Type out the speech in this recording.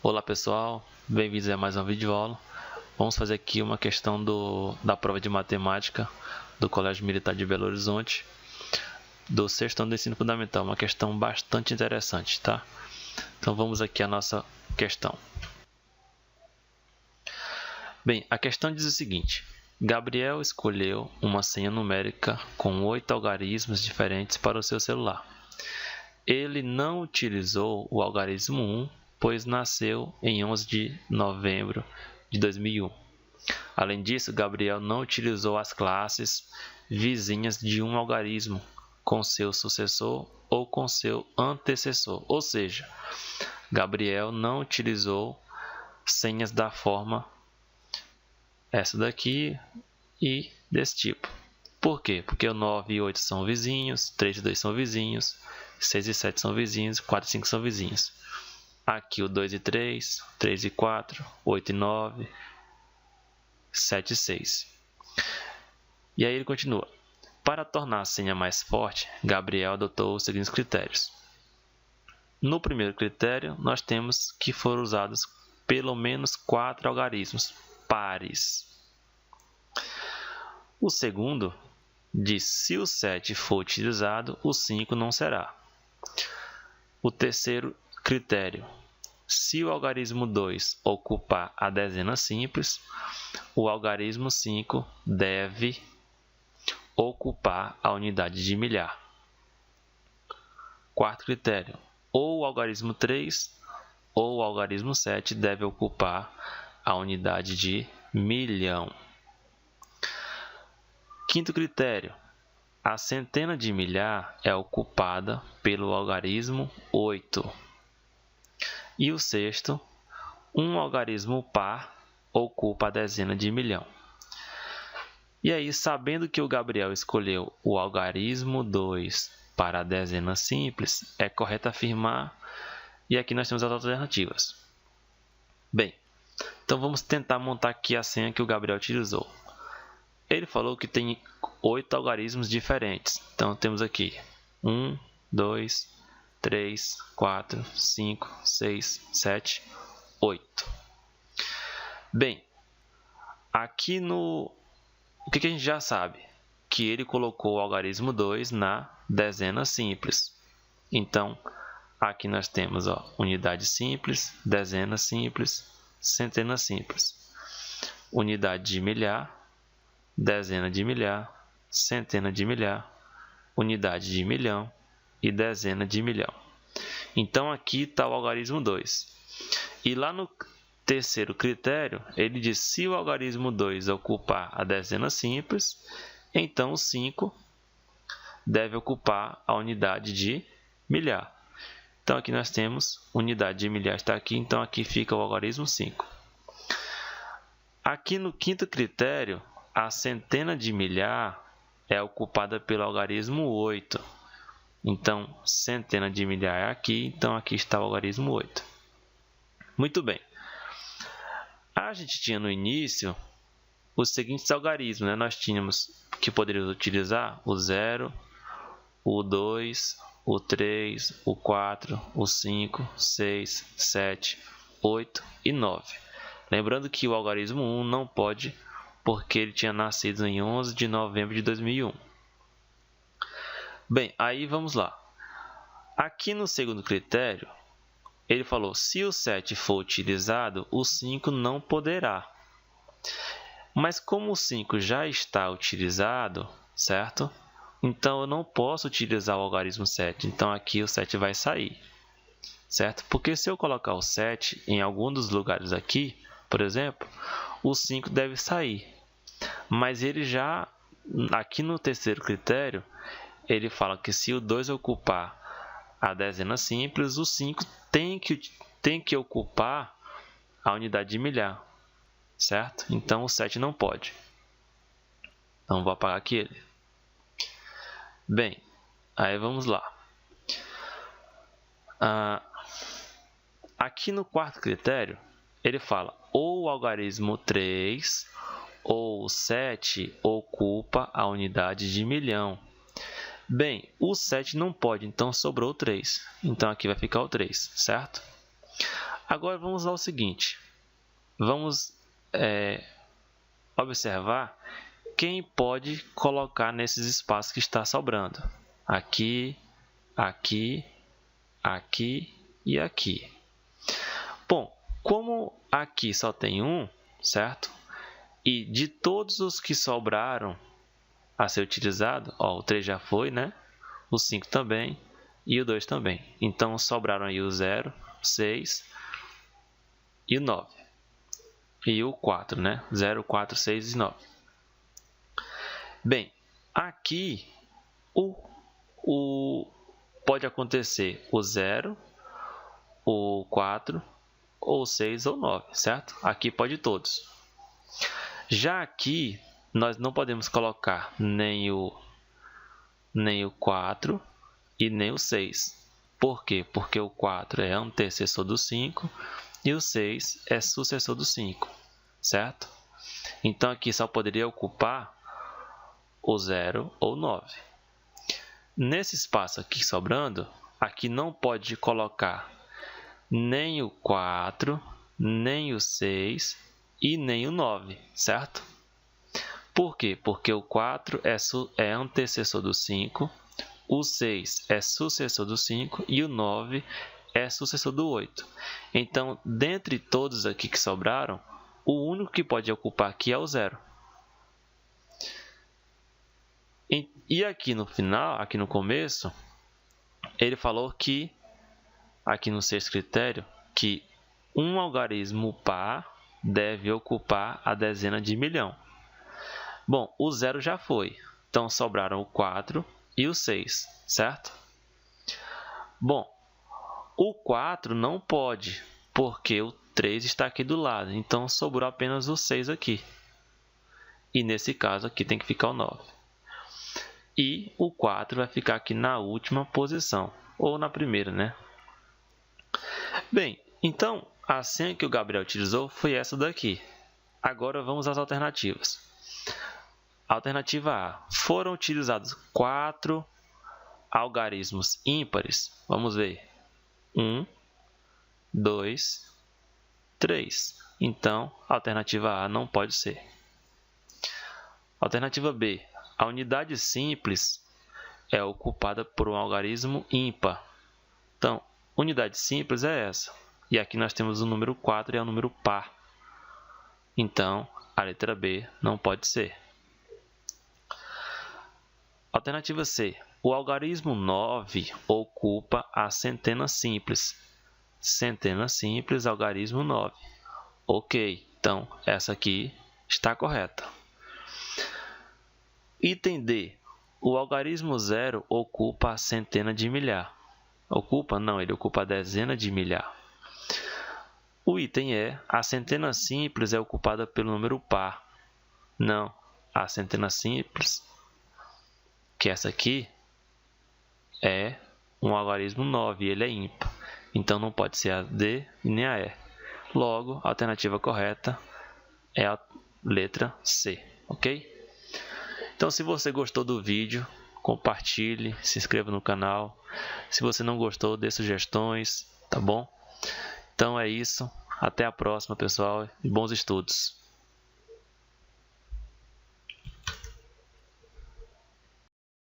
Olá pessoal, bem-vindos a mais um vídeo aula. Vamos fazer aqui uma questão da prova de matemática do Colégio Militar de Belo Horizonte, do sexto ano do ensino fundamental, uma questão bastante interessante, tá? Então vamos aqui à nossa questão. Bem, a questão diz o seguinte: Gabriel escolheu uma senha numérica com 8 algarismos diferentes para o seu celular. Ele não utilizou o algarismo 1, pois nasceu em 11 de novembro de 2001. Além disso, Gabriel não utilizou as classes vizinhas de um algarismo com seu sucessor ou com seu antecessor. Ou seja, Gabriel não utilizou senhas da forma essa daqui e desse tipo. Por quê? Porque o 9 e 8 são vizinhos, 3 e 2 são vizinhos, 6 e 7 são vizinhos, 4 e 5 são vizinhos. Aqui o 2 e 3, 3 e 4, 8 e 9, 7 e 6. E aí ele continua. Para tornar a senha mais forte, Gabriel adotou os seguintes critérios. No primeiro critério, nós temos que foram usados pelo menos 4 algarismos pares. O segundo diz: se o 7 for utilizado, o 5 não será. O terceiro critério: se o algarismo 2 ocupar a dezena simples, o algarismo 5 deve ocupar a unidade de milhar. Quarto critério: ou o algarismo 3 ou o algarismo 7 deve ocupar a unidade de milhão. Quinto critério: a centena de milhar é ocupada pelo algarismo 8. E o sexto: um algarismo par ocupa a dezena de milhão. E aí, sabendo que o Gabriel escolheu o algarismo 2 para a dezena simples, é correto afirmar, e aqui nós temos as alternativas. Bem, então vamos tentar montar aqui a senha que o Gabriel utilizou. Ele falou que tem 8 algarismos diferentes. Então, temos aqui 1, 2, 3, 4, 5, 6, 7, 8. Bem, aqui o que a gente já sabe? Que ele colocou o algarismo 2 na dezena simples. Então, aqui nós temos unidade simples, dezena simples, centena simples. Unidade de milhar, dezena de milhar, centena de milhar, unidade de milhão e dezena de milhão. Então, aqui está o algarismo 2. E lá no terceiro critério, ele diz: se o algarismo 2 ocupar a dezena simples, então o 5 deve ocupar a unidade de milhar. Então, aqui nós temos unidade de milhar está aqui, então aqui fica o algarismo 5. Aqui no quinto critério, a centena de milhar é ocupada pelo algarismo 8. Então, centena de milhar é aqui, então aqui está o algarismo 8. Muito bem. A gente tinha no início os seguintes algarismos, né? Nós tínhamos que poderíamos utilizar o 0, o 2, o 3, o 4, o 5, 6, 7, 8 e 9. Lembrando que o algarismo 1 não pode, porque ele tinha nascido em 11 de novembro de 2001. Bem, aí vamos lá. Aqui no segundo critério, ele falou: se o 7 for utilizado, o 5 não poderá. Mas como o 5 já está utilizado, certo? Então, eu não posso utilizar o algarismo 7. Então, aqui o 7 vai sair, certo? Porque se eu colocar o 7 em algum dos lugares aqui, por exemplo, o 5 deve sair. Mas ele já, aqui no terceiro critério, ele fala que se o 2 ocupar a dezena simples, o 5 tem que ocupar a unidade de milhar, certo? Então, o 7 não pode. Então, vou apagar aqui ele. Bem, aí vamos lá. Aqui no quarto critério, ele fala: ou o algarismo 3 ou o 7 ocupa a unidade de milhão. Bem, o 7 não pode, então sobrou o 3. Então, aqui vai ficar o 3, certo? Agora vamos ao seguinte. Vamos observar quem pode colocar nesses espaços que está sobrando. Aqui, aqui, aqui e aqui. Bom, como aqui só tem um, certo? E de todos os que sobraram a ser utilizado, ó, o 3 já foi, né? O 5 também e o 2 também. Então, sobraram aí o 0, 6 e o 9. E o 4, né? 0, 4, 6 e 9. Bem, aqui pode acontecer o 0, o 4, ou 6 ou 9, certo? Aqui pode todos. Já aqui, nós não podemos colocar nem o 4 e nem o 6. Por quê? Porque o 4 é antecessor do 5 e o 6 é sucessor do 5, certo? Então, aqui só poderia ocupar o 0 ou 9. Nesse espaço aqui sobrando, aqui não pode colocar nem o 4, nem o 6 e nem o 9, certo? Por quê? Porque o 4 é antecessor do 5, o 6 é sucessor do 5 e o 9 é sucessor do 8. Então, dentre todos aqui que sobraram, o único que pode ocupar aqui é o 0. E aqui no final, aqui no começo, ele falou que, aqui no sexto critério, que um algarismo par deve ocupar a dezena de milhão. Bom, o 0 já foi, então sobraram o 4 e o 6, certo? Bom, o 4 não pode, porque o 3 está aqui do lado, então sobrou apenas o 6 aqui. E nesse caso aqui tem que ficar o 9. E o 4 vai ficar aqui na última posição, ou na primeira, né? Bem, então a senha que o Gabriel utilizou foi essa daqui. Agora vamos às alternativas. Alternativa A. Foram utilizados 4 algarismos ímpares. Vamos ver. 1, 2, 3. Então, a alternativa A não pode ser. Alternativa B. A unidade simples é ocupada por um algarismo ímpar. Então, unidade simples é essa. E aqui nós temos o número 4 e é o número par. Então, a letra B não pode ser. Alternativa C. O algarismo 9 ocupa a centena simples. Centena simples, algarismo 9. Ok, então essa aqui está correta. Item D. O algarismo 0 ocupa a centena de milhar. Ocupa? Não, ele ocupa a dezena de milhar. O item E. A centena simples é ocupada pelo número par. Não, a centena simples, que essa aqui, é um algarismo 9 e ele é ímpar. Então, não pode ser a D e nem a E. Logo, a alternativa correta é a letra C, ok? Então, se você gostou do vídeo, compartilhe, se inscreva no canal. Se você não gostou, dê sugestões, tá bom? Então, é isso. Até a próxima, pessoal, e bons estudos!